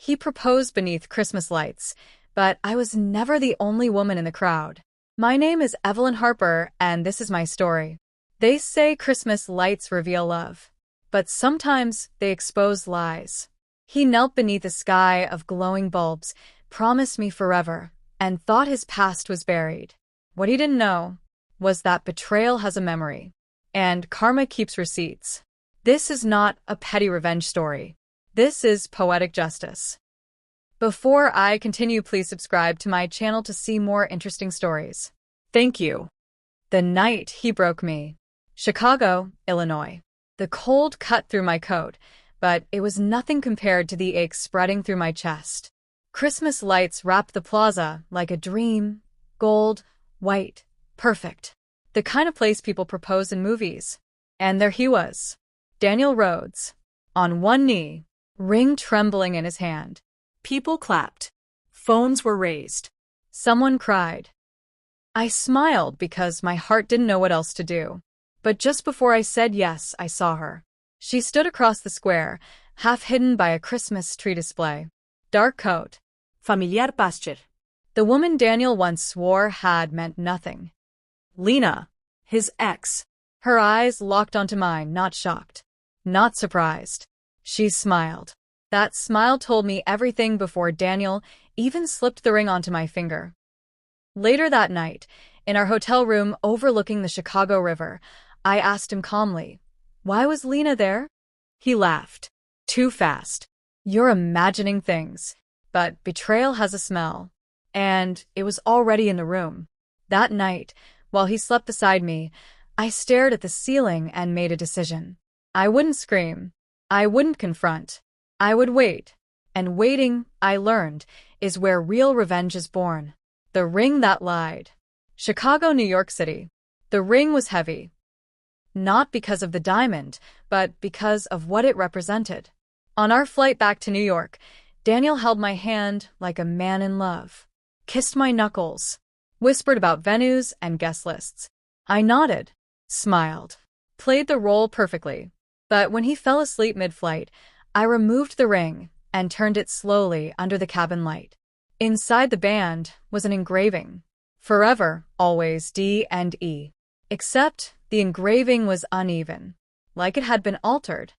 He proposed beneath Christmas lights, but I was never the only woman in the crowd. My name is Evelyn Harper, and this is my story. They say Christmas lights reveal love, but sometimes they expose lies. He knelt beneath a sky of glowing bulbs, promised me forever, and thought his past was buried. What he didn't know was that betrayal has a memory, and karma keeps receipts. This is not a petty revenge story. This is poetic justice. Before I continue, please subscribe to my channel to see more interesting stories. Thank you. The night he broke me. Chicago, Illinois. The cold cut through my coat, but it was nothing compared to the ache spreading through my chest. Christmas lights wrapped the plaza like a dream, gold, white, perfect. The kind of place people propose in movies. And there he was, Daniel Rhodes, on one knee, ring trembling in his hand. People clapped. Phones were raised. Someone cried. I smiled because my heart didn't know what else to do. But just before I said yes, I saw her. She stood across the square, half hidden by a Christmas tree display. Dark coat. Familiar posture. The woman Daniel once swore had meant nothing. Lena, his ex. Her eyes locked onto mine, not shocked, not surprised. She smiled. That smile told me everything before Daniel even slipped the ring onto my finger. Later that night, in our hotel room overlooking the Chicago River, I asked him calmly, "Why was Lena there?" He laughed. "Too fast. You're imagining things. But betrayal has a smell." And it was already in the room. That night, while he slept beside me, I stared at the ceiling and made a decision. I wouldn't scream. I wouldn't confront. I would wait. And waiting, I learned, is where real revenge is born. The ring that lied. Chicago, New York City. The ring was heavy. Not because of the diamond, but because of what it represented. On our flight back to New York, Daniel held my hand like a man in love, kissed my knuckles, whispered about venues and guest lists. I nodded, smiled, played the role perfectly. But when he fell asleep mid-flight, I removed the ring and turned it slowly under the cabin light. Inside the band was an engraving. Forever, always, D&E. Except the engraving was uneven, like it had been altered.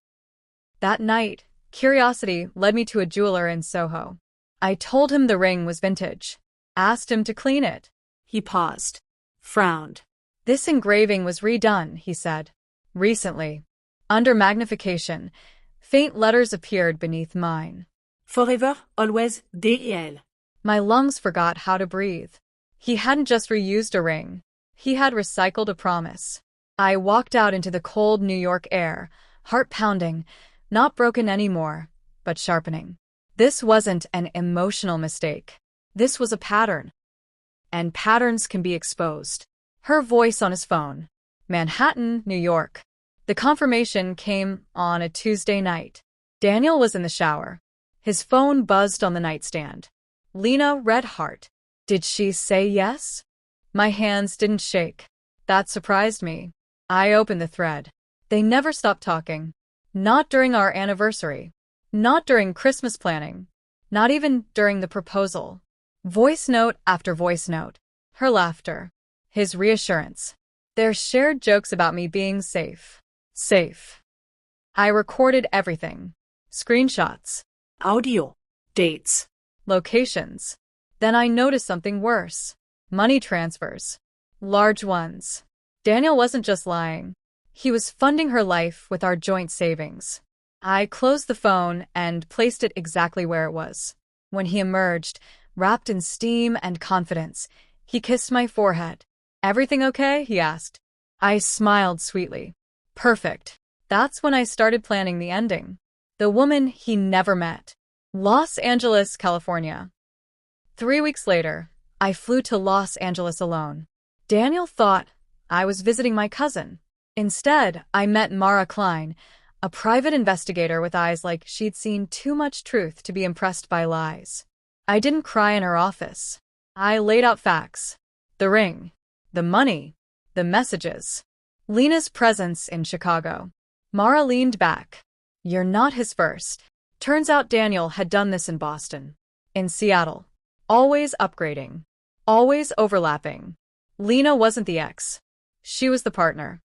That night, curiosity led me to a jeweler in Soho. I told him the ring was vintage, asked him to clean it. He paused, frowned. This engraving was redone, he said. Recently. Under magnification, faint letters appeared beneath mine. Forever, always, D.E.L. My lungs forgot how to breathe. He hadn't just reused a ring. He had recycled a promise. I walked out into the cold New York air, heart pounding, not broken anymore, but sharpening. This wasn't an emotional mistake. This was a pattern. And patterns can be exposed. Her voice on his phone. Manhattan, New York. The confirmation came on a Tuesday night. Daniel was in the shower. His phone buzzed on the nightstand. Lena, red heart. Did she say yes? My hands didn't shake. That surprised me. I opened the thread. They never stopped talking. Not during our anniversary. Not during Christmas planning. Not even during the proposal. Voice note after voice note. Her laughter. His reassurance. Their shared jokes about me being safe. Safe. I recorded everything. Screenshots. Audio. Dates. Locations. Then I noticed something worse. Money transfers. Large ones. Daniel wasn't just lying. He was funding her life with our joint savings. I closed the phone and placed it exactly where it was. When he emerged, wrapped in steam and confidence, he kissed my forehead. "Everything okay?" he asked. I smiled sweetly. Perfect. That's when I started planning the ending. The woman he never met. Los Angeles, California. 3 weeks later, I flew to Los Angeles alone. Daniel thought I was visiting my cousin. Instead, I met Mara Klein, a private investigator with eyes like she'd seen too much truth to be impressed by lies. I didn't cry in her office. I laid out facts. The ring. The money. The messages. Lena's presence in Chicago. Mara leaned back. "You're not his first. Turns out Daniel had done this in Boston. In Seattle. Always upgrading. Always overlapping. Lena wasn't the ex. She was the partner.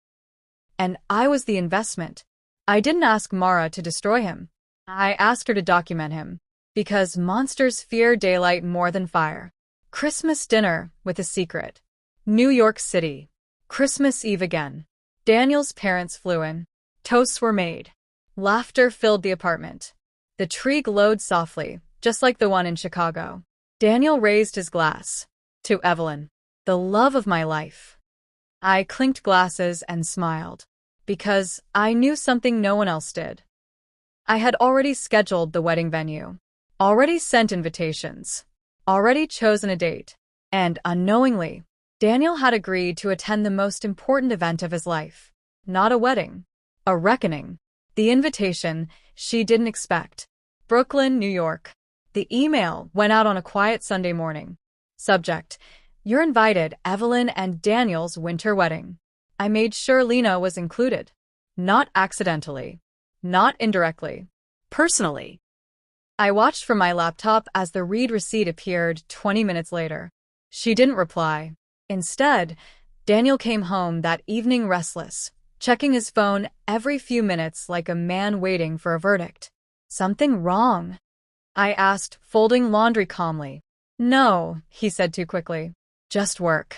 And I was the investment. I didn't ask Mara to destroy him. I asked her to document him. Because monsters fear daylight more than fire. Christmas dinner with a secret. New York City. Christmas Eve again. Daniel's parents flew in. Toasts were made. Laughter filled the apartment. The tree glowed softly, just like the one in Chicago. Daniel raised his glass. To Evelyn. The love of my life. I clinked glasses and smiled. Because I knew something no one else did. I had already scheduled the wedding venue. Already sent invitations. Already chosen a date. And unknowingly, Daniel had agreed to attend the most important event of his life. Not a wedding. A reckoning. The invitation she didn't expect. Brooklyn, New York. The email went out on a quiet Sunday morning. Subject: You're invited, Evelyn and Daniel's winter wedding. I made sure Lena was included. Not accidentally. Not indirectly. Personally. I watched from my laptop as the read receipt appeared 20 minutes later. She didn't reply. Instead, Daniel came home that evening restless, checking his phone every few minutes like a man waiting for a verdict. Something wrong? I asked, folding laundry calmly. No, he said too quickly. Just work.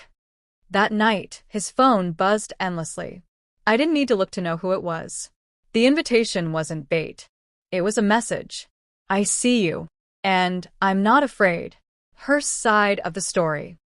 That night, his phone buzzed endlessly. I didn't need to look to know who it was. The invitation wasn't bait. It was a message. I see you. And I'm not afraid. Her side of the story.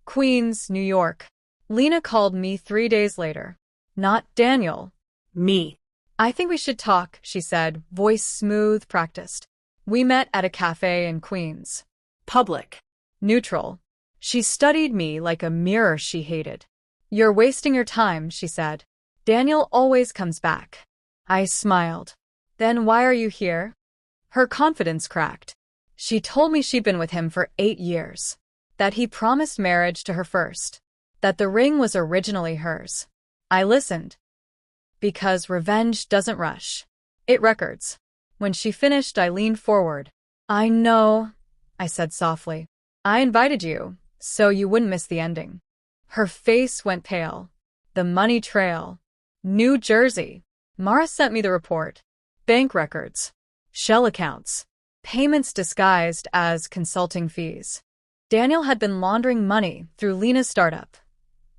Queens, New York. Lena called me 3 days later. Not Daniel. Me. I think we should talk, she said, voice smooth, practiced. We met at a cafe in Queens. Public. Neutral. She studied me like a mirror she hated. You're wasting your time, she said. Daniel always comes back. I smiled. Then why are you here? Her confidence cracked. She told me she'd been with him for 8 years. That he promised marriage to her first. That the ring was originally hers. I listened. Because revenge doesn't rush. It records. When she finished, I leaned forward. I know, I said softly. I invited you, so you wouldn't miss the ending. Her face went pale. The money trail. New Jersey. Mara sent me the report. Bank records. Shell accounts. Payments disguised as consulting fees. Daniel had been laundering money through Lena's startup.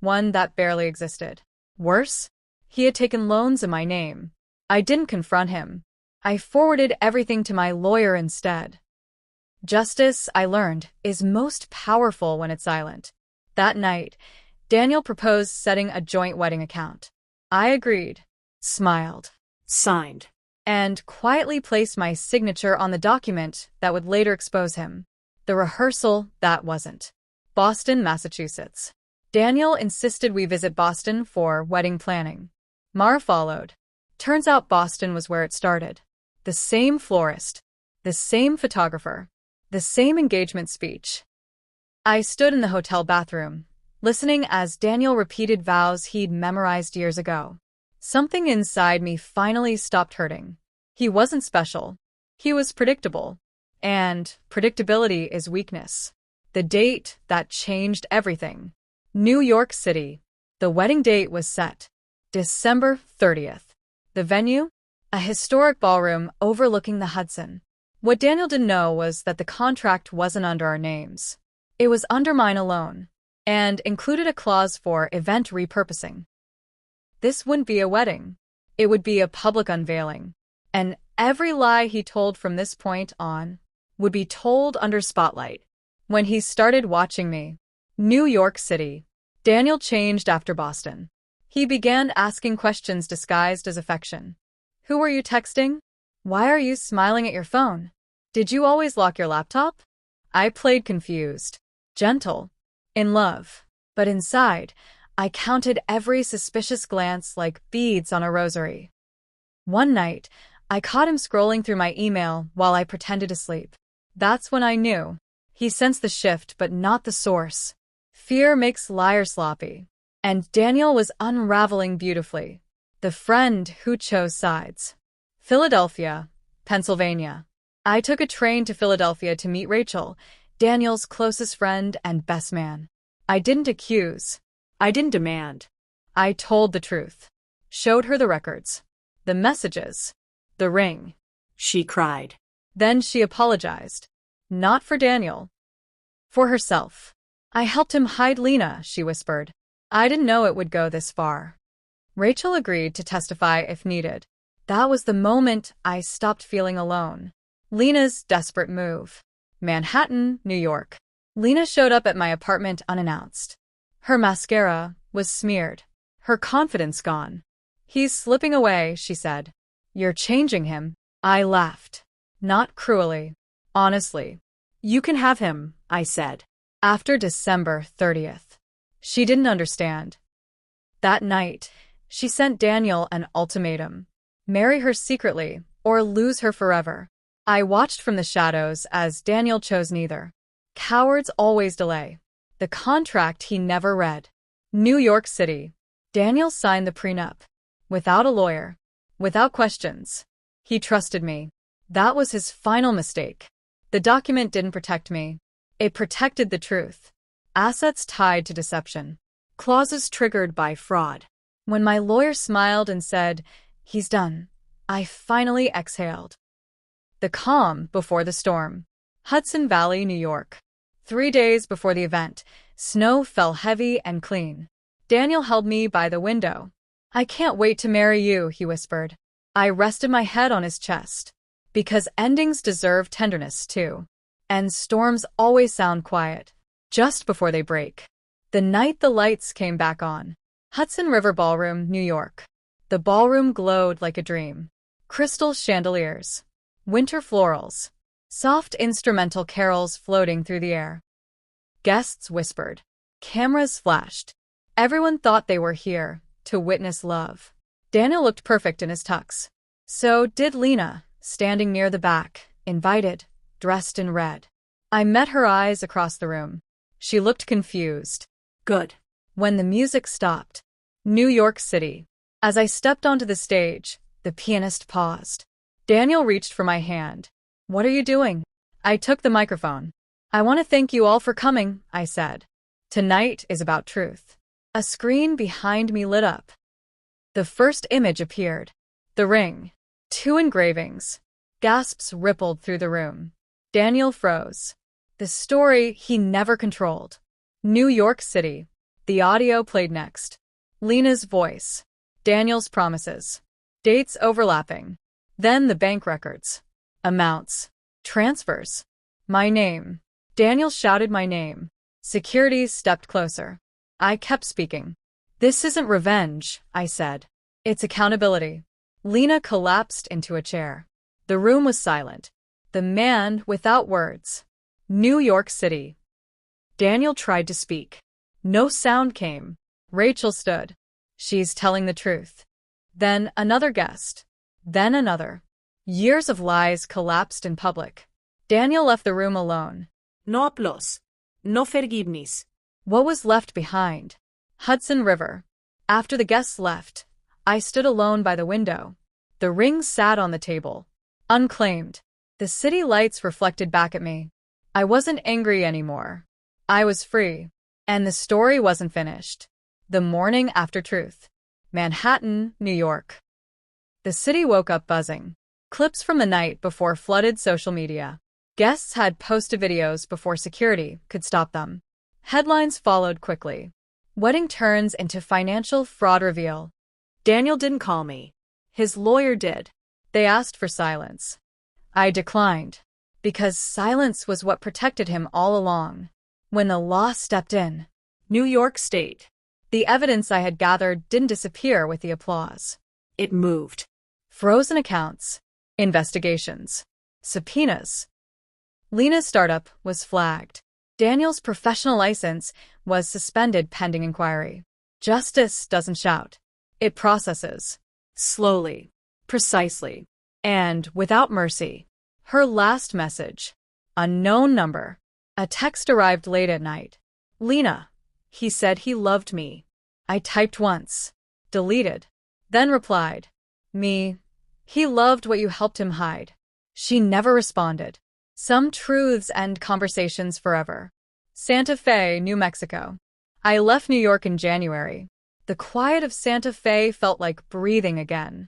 One that barely existed. Worse? He had taken loans in my name. I didn't confront him. I forwarded everything to my lawyer instead. Justice, I learned, is most powerful when it's silent. That night, Daniel proposed setting a joint wedding account. I agreed, smiled, signed, and quietly placed my signature on the document that would later expose him. The rehearsal, that wasn't. Boston, Massachusetts. Daniel insisted we visit Boston for wedding planning. Mara followed. Turns out Boston was where it started. The same florist. The same photographer. The same engagement speech. I stood in the hotel bathroom, listening as Daniel repeated vows he'd memorized years ago. Something inside me finally stopped hurting. He wasn't special. He was predictable. And predictability is weakness. The date that changed everything. New York City. The wedding date was set. December 30th. The venue? A historic ballroom overlooking the Hudson. What Daniel didn't know was that the contract wasn't under our names. It was under mine alone, and included a clause for event repurposing. This wouldn't be a wedding. It would be a public unveiling. And every lie he told from this point on would be told under spotlight. When he started watching me. New York City. Daniel changed after Boston. He began asking questions disguised as affection. Who were you texting? Why are you smiling at your phone? Did you always lock your laptop? I played confused. Gentle. In love. But inside, I counted every suspicious glance like beads on a rosary. One night, I caught him scrolling through my email while I pretended to sleep. That's when I knew. He sensed the shift, but not the source. Fear makes liars sloppy. And Daniel was unraveling beautifully. The friend who chose sides. Philadelphia. Pennsylvania. I took a train to Philadelphia to meet Rachel, Daniel's closest friend and best man. I didn't accuse. I didn't demand. I told the truth. Showed her the records. The messages. The ring. She cried. Then she apologized. Not for Daniel. For herself. I helped him hide Lena, she whispered. I didn't know it would go this far. Rachel agreed to testify if needed. That was the moment I stopped feeling alone. Lena's desperate move. Manhattan, New York. Lena showed up at my apartment unannounced. Her mascara was smeared. Her confidence gone. He's slipping away, she said. You're changing him. I laughed. Not cruelly. Honestly. You can have him, I said. After December 30th. She didn't understand. That night, she sent Daniel an ultimatum. Marry her secretly, or lose her forever. I watched from the shadows as Daniel chose neither. Cowards always delay. The contract he never read. New York City. Daniel signed the prenup. Without a lawyer. Without questions. He trusted me. That was his final mistake. The document didn't protect me. It protected the truth. Assets tied to deception. Clauses triggered by fraud. When my lawyer smiled and said, "He's done," I finally exhaled. The calm before the storm. Hudson Valley, New York. 3 days before the event, snow fell heavy and clean. Daniel held me by the window. I can't wait to marry you, he whispered. I rested my head on his chest. Because endings deserve tenderness, too. And storms always sound quiet. Just before they break. The night the lights came back on. Hudson River Ballroom, New York. The ballroom glowed like a dream. Crystal chandeliers. Winter florals. Soft instrumental carols floating through the air. Guests whispered. Cameras flashed. Everyone thought they were here to witness love. Daniel looked perfect in his tux. So did Lena, standing near the back, invited, dressed in red. I met her eyes across the room. She looked confused. Good. When the music stopped. New York City. As I stepped onto the stage, the pianist paused. Daniel reached for my hand. What are you doing? I took the microphone. I want to thank you all for coming, I said. Tonight is about truth. A screen behind me lit up. The first image appeared. The ring. 2 engravings. Gasps rippled through the room. Daniel froze. The story he never controlled. New York City. The audio played next. Lena's voice. Daniel's promises. Dates overlapping. Then the bank records. Amounts. Transfers. My name. Daniel shouted my name. Security stepped closer. I kept speaking. This isn't revenge, I said. It's accountability. Lena collapsed into a chair. The room was silent. The man without words. New York City. Daniel tried to speak. No sound came. Rachel stood. She's telling the truth. Then another guest. Then another. Years of lies collapsed in public. Daniel left the room alone. No applause. No forgiveness. What was left behind? Hudson River. After the guests left, I stood alone by the window. The ring sat on the table. Unclaimed. The city lights reflected back at me. I wasn't angry anymore. I was free. And the story wasn't finished. The morning after truth. Manhattan, New York. The city woke up buzzing. Clips from the night before flooded social media. Guests had posted videos before security could stop them. Headlines followed quickly. Wedding turns into financial fraud reveal. Daniel didn't call me. His lawyer did. They asked for silence. I declined. Because silence was what protected him all along. When the law stepped in. New York State. The evidence I had gathered didn't disappear with the applause. It moved. Frozen accounts. Investigations. Subpoenas. Lena's startup was flagged. Daniel's professional license was suspended pending inquiry. Justice doesn't shout. It processes. Slowly. Precisely. And without mercy. Her last message. Unknown number. A text arrived late at night. Lena. He said he loved me. I typed once. Deleted. Then replied. Me. He loved what you helped him hide. She never responded. Some truths end conversations forever. Santa Fe, New Mexico. I left New York in January. The quiet of Santa Fe felt like breathing again.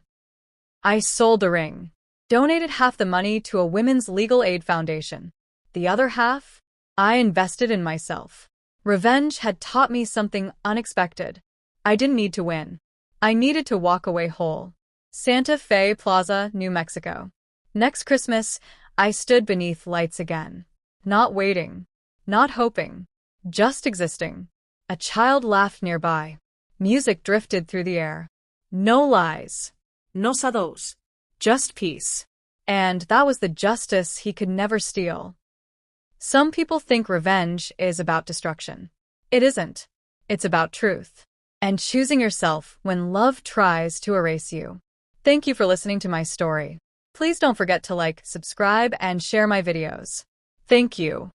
I sold the ring, donated half the money to a women's legal aid foundation. The other half, I invested in myself. Revenge had taught me something unexpected. I didn't need to win. I needed to walk away whole. Santa Fe Plaza, New Mexico. Next Christmas, I stood beneath lights again. Not waiting, not hoping, just existing. A child laughed nearby. Music drifted through the air. No lies. Nos a dos. Just peace. And that was the justice he could never steal. Some people think revenge is about destruction. It isn't. It's about truth. And choosing yourself when love tries to erase you. Thank you for listening to my story. Please don't forget to like, subscribe, and share my videos. Thank you.